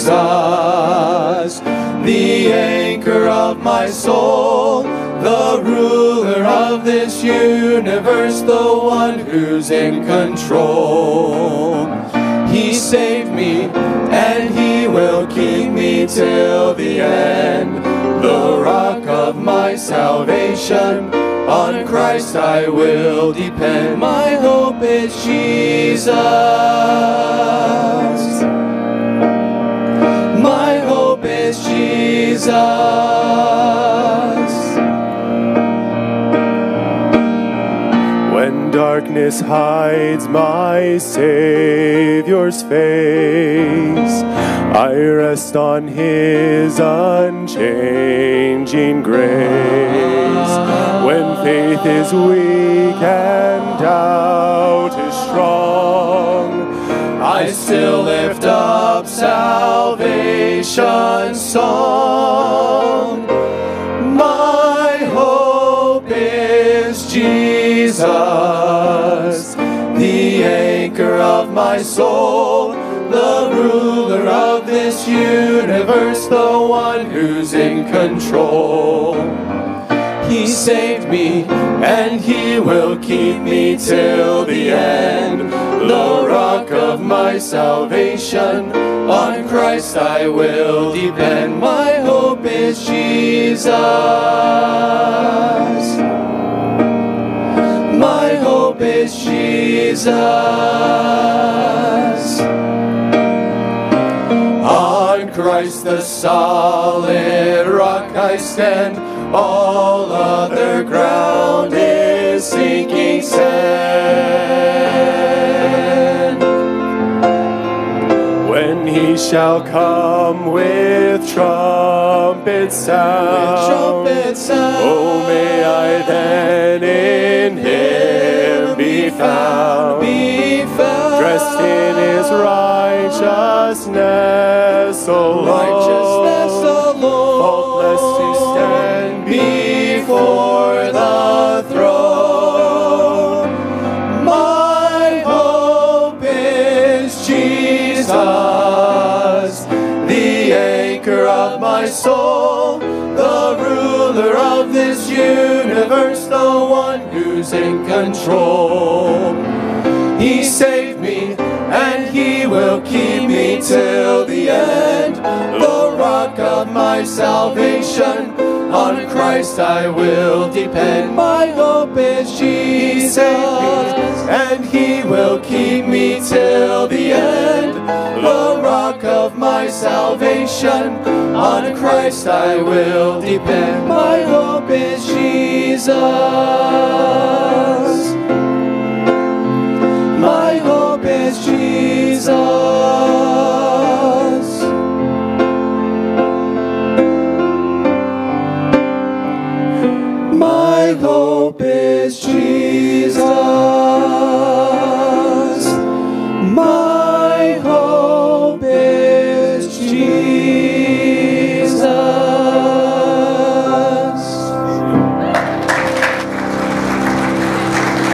Jesus, the anchor of my soul, the ruler of this universe, the one who's in control. He saved me, and He will keep me till the end. The rock of my salvation, on Christ I will depend. My hope is Jesus. My hope is Jesus. When darkness hides my Savior's face, I rest on His unchanging grace. When faith is weak and doubt is strong, I still lift up salvation's song. My hope is Jesus, the anchor of my soul, the ruler of this universe, the one who's in control. He saved me, and He will keep me till the end. The rock of my salvation, on Christ I will depend. My hope is Jesus. My hope is Jesus. On Christ the solid rock I stand, all other ground is sinking sand. When He shall come with trumpet sound, oh, may I then in Him be found, dressed in His righteousness alone, faultless to stand before the throne. My hope is Jesus, the anchor of my soul, the ruler of this universe, the one who's in control. He saved me, and He will keep me till the end. The rock of my salvation, on Christ I will depend. My hope is Jesus, and He will keep me till the end. The rock of my salvation, on Christ I will depend. My hope is Jesus. My hope is Jesus. My hope is Jesus.